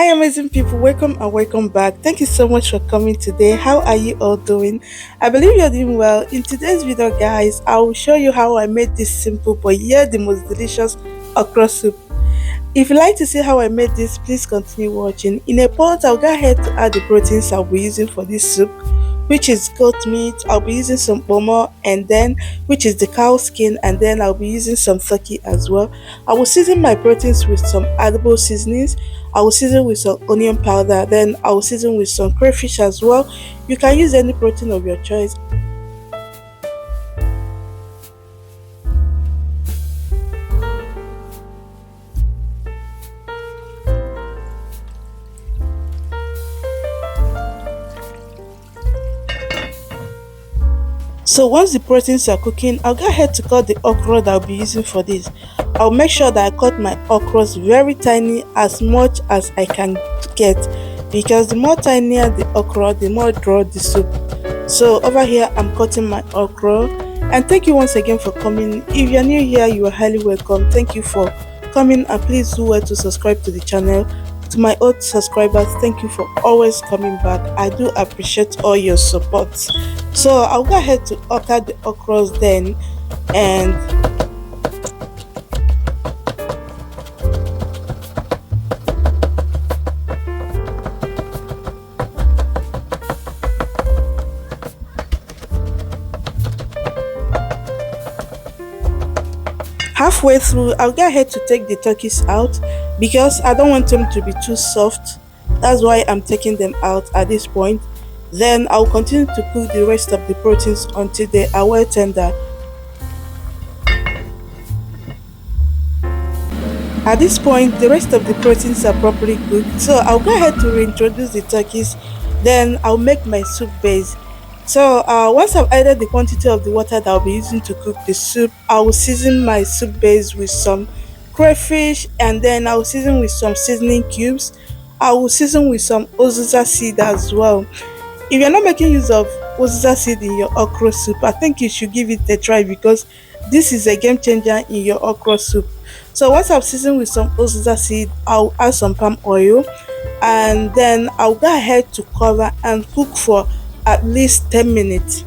Hi, amazing people. Welcome and welcome back. Thank you so much for coming today. How are you all doing? I believe you're doing well. In today's video, guys, I will show you how I made this simple but yet the most delicious okra soup. If you like to see how I made this, please continue watching. In a pot, I'll go ahead to add the proteins I'll be using for this soup, which is goat meat. I'll be using some pomo, and then which is the cow skin, and then I'll be using some turkey as well. I will season my proteins with some edible seasonings. I will season with some onion powder, then I will season with some crayfish as well. You can use any protein of your choice. So once the proteins are cooking, I'll go ahead to cut the okra that I'll be using for this. I'll make sure that I cut my okras very tiny, as much as I can get, because the more tinier the okra, the more draw the soup. So over here I'm cutting my okra, and thank you once again for coming. If you're new here, you are highly welcome. Thank you for coming, and please do well to subscribe to the channel. To my old subscribers, thank you for always coming back. I do appreciate all your support. So I'll go ahead to okra the okras then, and halfway through I'll go ahead to take the turkeys out because I don't want them to be too soft. That's why I'm taking them out at this point. Then I'll continue to cook the rest of the proteins until they are well tender. At this point, the rest of the proteins are properly cooked, so I'll go ahead to reintroduce the turkeys. Then I'll make my soup base. So once I've added the quantity of the water that I'll be using to cook the soup, I will season my soup base with some crayfish, and then I'll season with some seasoning cubes. I will season with some Uzuza seed as well. If you're not making use of Uzuza seed in your okra soup, I think you should give it a try because this is a game changer in your okra soup. So once I've seasoned with some Uzuza seed, I'll add some palm oil, and then I'll go ahead to cover and cook for at least 10 minutes.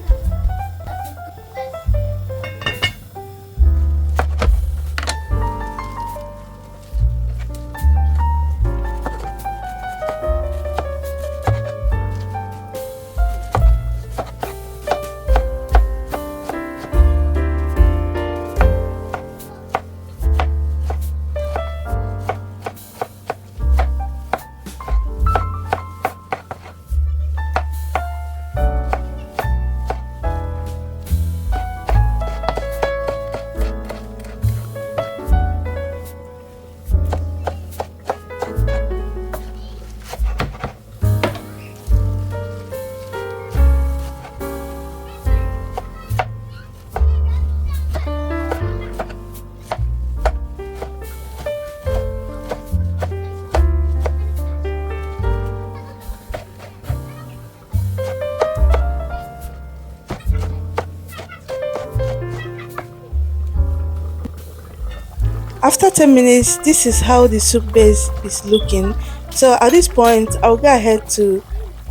After 10 minutes, this is how the soup base is looking. So at this point, I'll go ahead to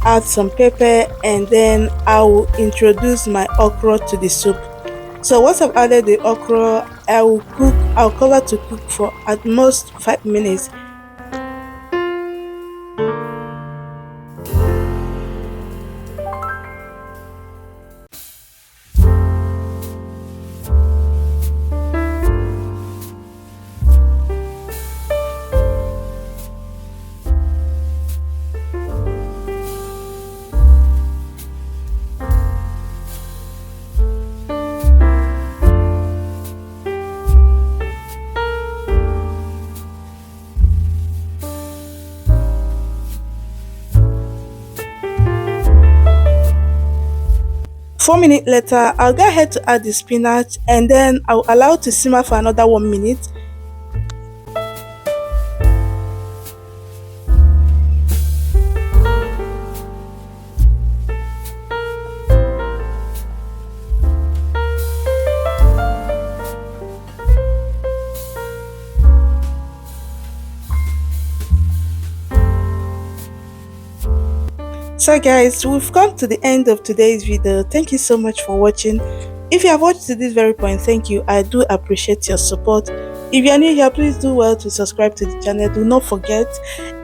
add some pepper, and then I will introduce my okra to the soup. So once I've added the okra, I'll cover to cook for at most 5 minutes. Four minutes later, I'll go ahead to add the spinach, and then I'll allow it to simmer for another 1 minute. So guys, we've come to the end of today's video. Thank you so much for watching. If you have watched to this very point, thank you. I do appreciate your support. If you are new here, please do well to subscribe to the channel. Do not forget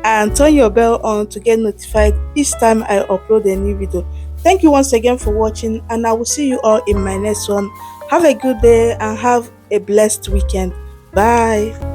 and turn your bell on to get notified each time I upload a new video. Thank you once again for watching, and I will see you all in my next one. Have a good day and have a blessed weekend. Bye.